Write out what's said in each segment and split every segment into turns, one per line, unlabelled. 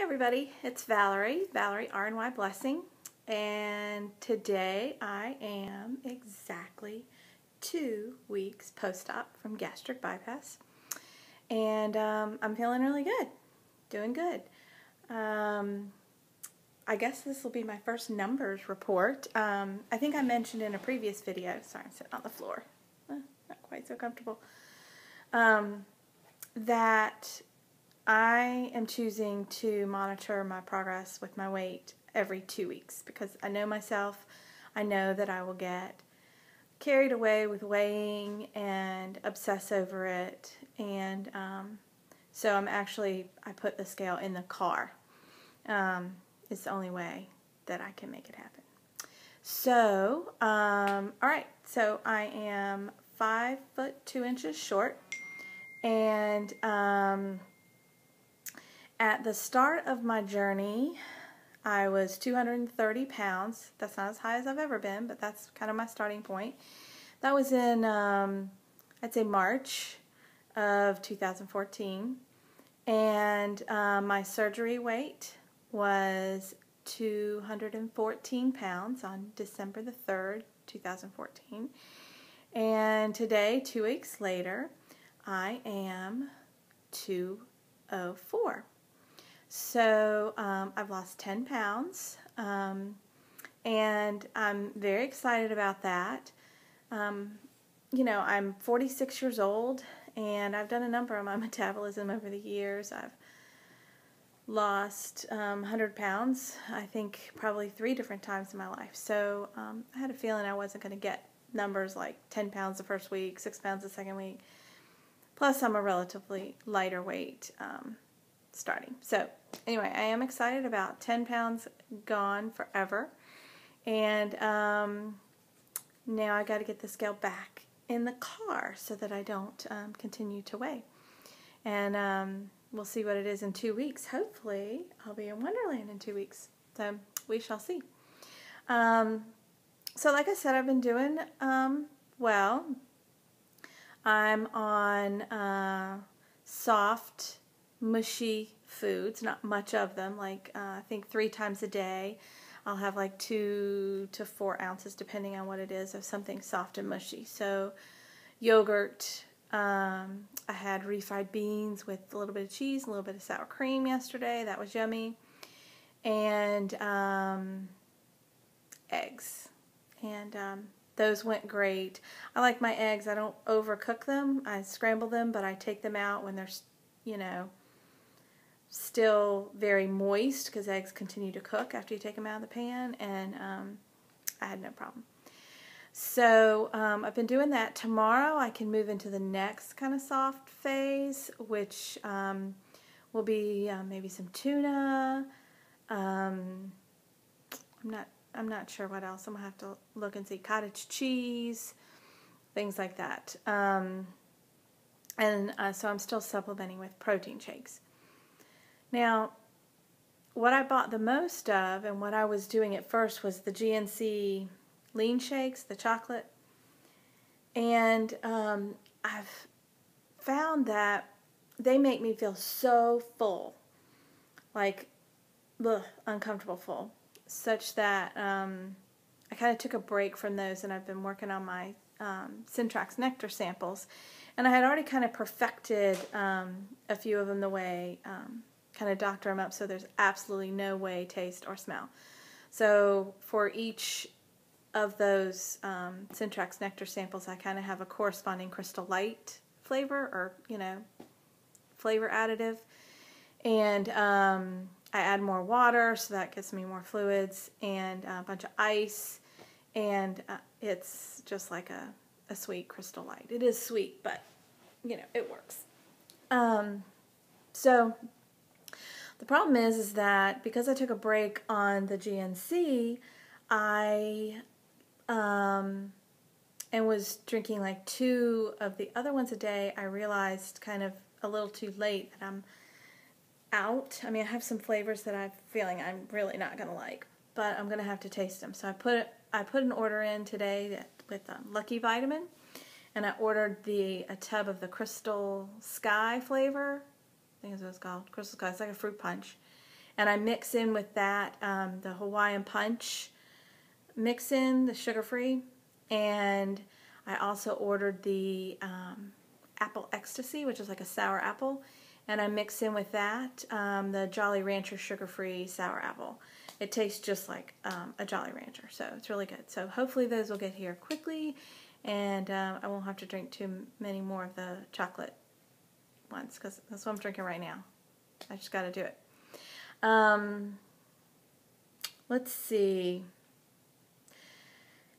everybody, it's Valerie R&Y Blessing, and today I am exactly 2 weeks post-op from Gastric Bypass, and I'm feeling really good, doing good. I guess this will be my first numbers report. I think I mentioned in a previous video, sorry I'm sitting on the floor, not quite so comfortable, that I am choosing to monitor my progress with my weight every 2 weeks because I know myself. I know that I will get carried away with weighing and obsess over it, and so I put the scale in the car. It's the only way that I can make it happen. So, alright, so I am 5 foot 2 inches short, and at the start of my journey, I was 230 pounds. That's not as high as I've ever been, but that's kind of my starting point. That was in, I'd say March of 2014. And my surgery weight was 214 pounds on December the 3rd, 2014. And today, 2 weeks later, I am 204. So I've lost 10 pounds, and I'm very excited about that. You know, I'm 46 years old, and I've done a number on my metabolism over the years. I've lost 100 pounds, I think probably 3 different times in my life. So I had a feeling I wasn't going to get numbers like 10 pounds the first week, 6 pounds the second week. Plus, I'm a relatively lighter weight starting. So anyway, I am excited about 10 pounds gone forever, and now I got to get the scale back in the car so that I don't continue to weigh, and we'll see what it is in 2 weeks. Hopefully I'll be in Wonderland in 2 weeks, so we shall see. So like I said, I've been doing well. I'm on soft, mushy foods, not much of them, like I think 3 times a day I'll have like 2 to 4 ounces depending on what it is of something soft and mushy. So yogurt, I had refried beans with a little bit of cheese, a little bit of sour cream yesterday, that was yummy, and eggs, and those went great. I like my eggs. I don't overcook them. I scramble them, but I take them out when they're, you know, still very moist, because eggs continue to cook after you take them out of the pan, and I had no problem. So I've been doing that. Tomorrow I can move into the next kind of soft phase, which will be maybe some tuna. I'm not sure what else. I'm going to have to look and see. Cottage cheese, things like that. So I'm still supplementing with protein shakes. Now, what I bought the most of, and what I was doing at first, was the GNC lean shakes, the chocolate. And I've found that they make me feel so full, like, uncomfortable full, such that I kind of took a break from those, and I've been working on my Syntrax nectar samples, and I had already kind of perfected a few of them the way, kind of doctor them up so there's absolutely no way, taste, or smell. So for each of those Syntrax nectar samples, I kind of have a corresponding Crystal Light flavor, or, you know, flavor additive, and I add more water, so that gives me more fluids, and a bunch of ice, and it's just like a sweet Crystal Light. It is sweet, but, you know, it works. So the problem is that because I took a break on the GNC, I and was drinking like 2 of the other ones a day, I realized kind of a little too late that I'm out. I mean, I have some flavors that I'm feeling I'm really not going to like, but I'm going to have to taste them. So I put an order in today with Lucky Vitamin, and I ordered a tub of the Crystal Sky flavor. I think that's what it's called, Crystal Sky. It's like a fruit punch, And I mix in with that the Hawaiian Punch mix in, the sugar-free. And I also ordered the Apple Ecstasy, which is like a sour apple. And I mix in with that the Jolly Rancher sugar-free sour apple. It tastes just like a Jolly Rancher, so it's really good. So hopefully those will get here quickly, and I won't have to drink too many more of the chocolate ones, because that's what I'm drinking right now. I just got to do it. Let's see.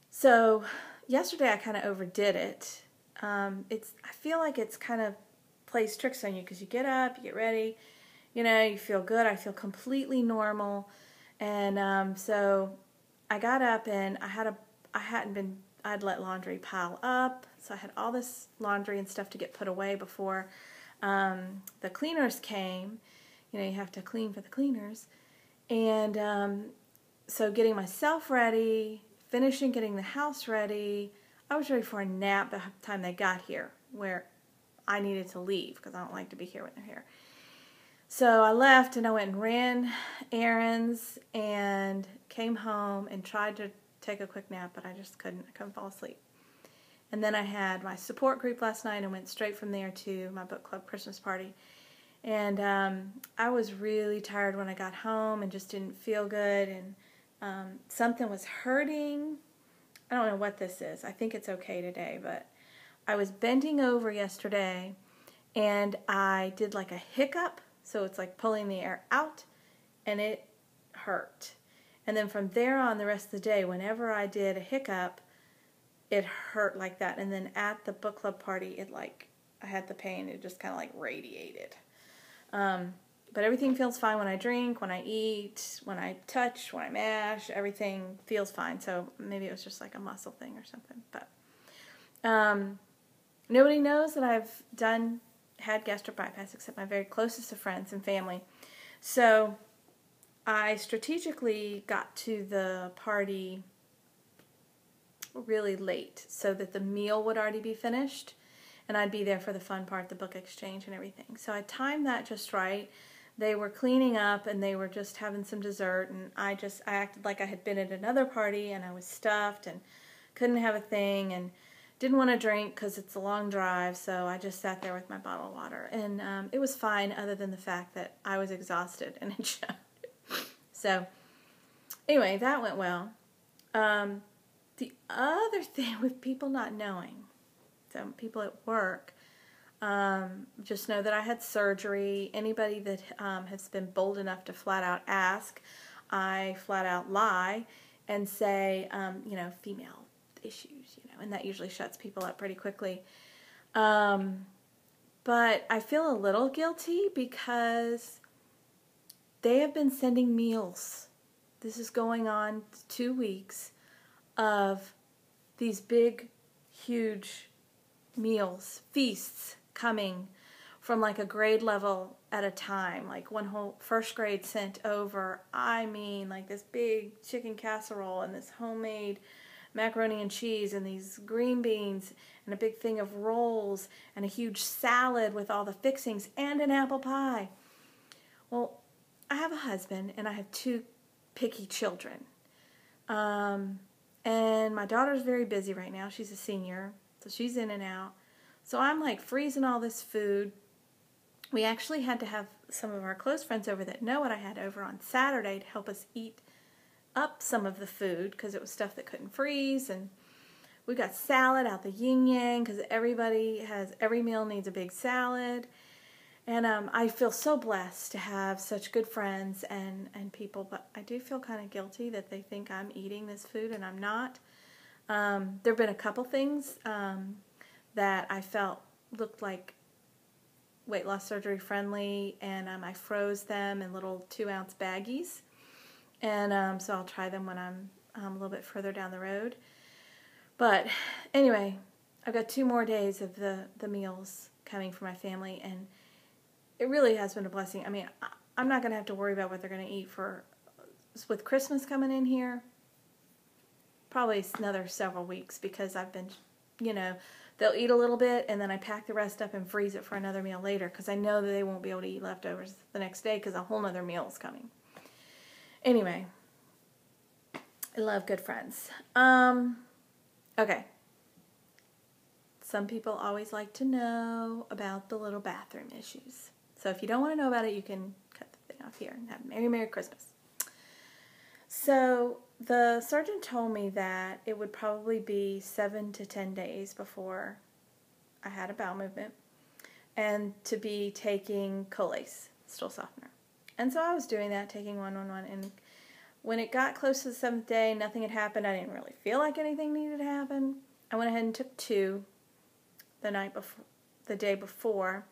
So yesterday I kind of overdid it. I feel like it's kind of plays tricks on you, because you get up, you get ready, you know, you feel good. I feel completely normal, and so I got up and I'd let laundry pile up, so I had all this laundry and stuff to get put away before the cleaners came. You know, you have to clean for the cleaners, and so getting myself ready, finishing getting the house ready. I was ready for a nap by the time they got here, where I needed to leave because I don't like to be here when they're here. So I left and I went and ran errands and came home and tried to take a quick nap, but I just couldn't. I couldn't fall asleep. And then I had my support group last night and went straight from there to my book club Christmas party. And I was really tired when I got home and just didn't feel good, and something was hurting. I don't know what this is. I think it's okay today, but I was bending over yesterday and I did like a hiccup, so it's like pulling the air out, and it hurt. And then from there on, the rest of the day, whenever I did a hiccup, it hurt like that. And then at the book club party, I had the pain. It just kind of like radiated. But everything feels fine when I drink, when I eat, when I touch, when I mash. Everything feels fine. So maybe it was just like a muscle thing or something. But nobody knows that I've had gastric bypass except my very closest of friends and family. So I strategically got to the party really late so that the meal would already be finished and I'd be there for the fun part, the book exchange and everything. So I timed that just right. They were cleaning up and they were just having some dessert, and I acted like I had been at another party and I was stuffed and couldn't have a thing and didn't want to drink because it's a long drive, so I just sat there with my bottle of water. And it was fine, other than the fact that I was exhausted and it showed. So anyway, that went well. The other thing with people not knowing, so people at work, just know that I had surgery. Anybody that has been bold enough to flat out ask, I flat out lie and say, female issues, and that usually shuts people up pretty quickly. But I feel a little guilty because they have been sending meals. This is going on 2 weeks of these big, huge meals, feasts coming from like a grade level at a time. Like one whole first grade sent over, like this big chicken casserole and this homemade macaroni and cheese and these green beans and a big thing of rolls and a huge salad with all the fixings and an apple pie. Well, I have a husband and I have 2 picky children. And my daughter's very busy right now. She's a senior, so she's in and out. So I'm like freezing all this food. We actually had to have some of our close friends over that know what I had over on Saturday to help us eat up some of the food because it was stuff that couldn't freeze. And we got salad out the yin-yang because every meal needs a big salad. And I feel so blessed to have such good friends and people, but I do feel kind of guilty that they think I'm eating this food and I'm not. There have been a couple things that I felt looked like weight loss surgery friendly, and I froze them in little 2-ounce baggies. And so I'll try them when I'm a little bit further down the road. But anyway, I've got 2 more days of the meals coming for my family, and it really has been a blessing. I mean, I'm not going to have to worry about what they're going to eat with Christmas coming in here. Probably another several weeks because I've been, they'll eat a little bit and then I pack the rest up and freeze it for another meal later because I know that they won't be able to eat leftovers the next day because a whole nother meal is coming. Anyway, I love good friends. Okay. Some people always like to know about the little bathroom issues. So if you don't want to know about it, you can cut the thing off here and have Merry, Merry Christmas. So the surgeon told me that it would probably be 7 to 10 days before I had a bowel movement, and to be taking Colace, stool softener. And so I was doing that, taking one, and when it got close to the 7th day, nothing had happened. I didn't really feel like anything needed to happen. I went ahead and took 2 the day before.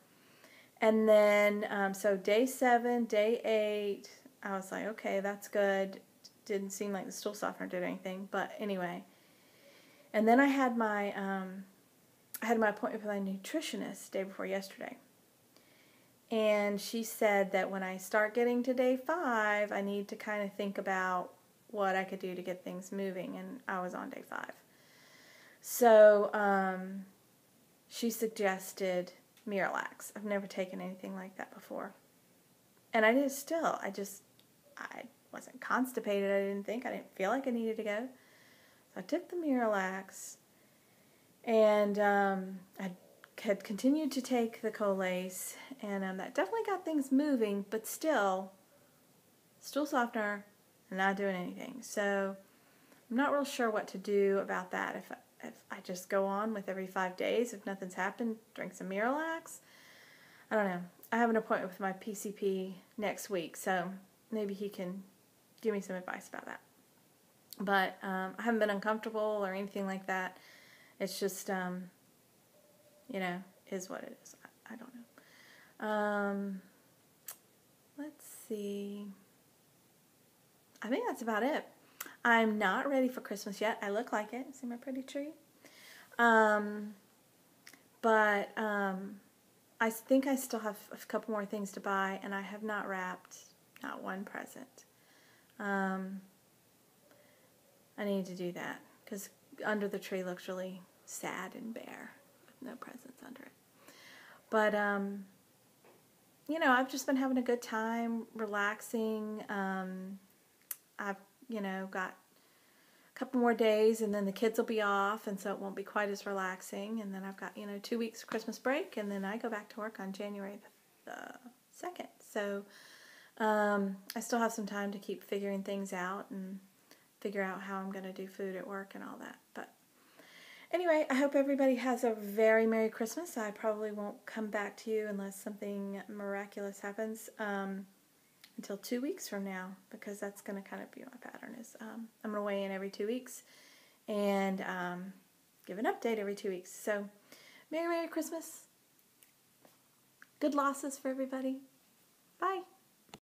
And then, so day 7, day 8, I was like, okay, that's good. Didn't seem like the stool softener did anything, but anyway. And then I had my appointment with my nutritionist day before yesterday. And she said that when I start getting to day 5, I need to kind of think about what I could do to get things moving, and I was on day 5. So, she suggested Miralax. I've never taken anything like that before. And I wasn't constipated, I didn't feel like I needed to go. So I took the Miralax, and I had continued to take the Colace, and that definitely got things moving, but still, stool softener, not doing anything. So I'm not real sure what to do about that. If I just go on with every 5 days, if nothing's happened, drink some Miralax. I don't know. I have an appointment with my PCP next week, so maybe he can give me some advice about that. But I haven't been uncomfortable or anything like that. It's just, is what it is. I don't know. Let's see. I think that's about it. I'm not ready for Christmas yet. I look like it. See my pretty tree? But I think I still have a couple more things to buy, and I have not wrapped not one present. I need to do that because under the tree looks really sad and bare with no presents under it. But, I've just been having a good time, relaxing. I've, got a couple more days, and then the kids will be off, and so it won't be quite as relaxing. And then I've got, 2 weeks Christmas break, and then I go back to work on January the 2nd. So I still have some time to keep figuring things out and figure out how I'm going to do food at work and all that. But anyway, I hope everybody has a very Merry Christmas. I probably won't come back to you unless something miraculous happens until 2 weeks from now, because that's going to kind of be my pattern. Is I'm going to weigh in every 2 weeks and give an update every 2 weeks. So Merry Christmas. Good losses for everybody. Bye.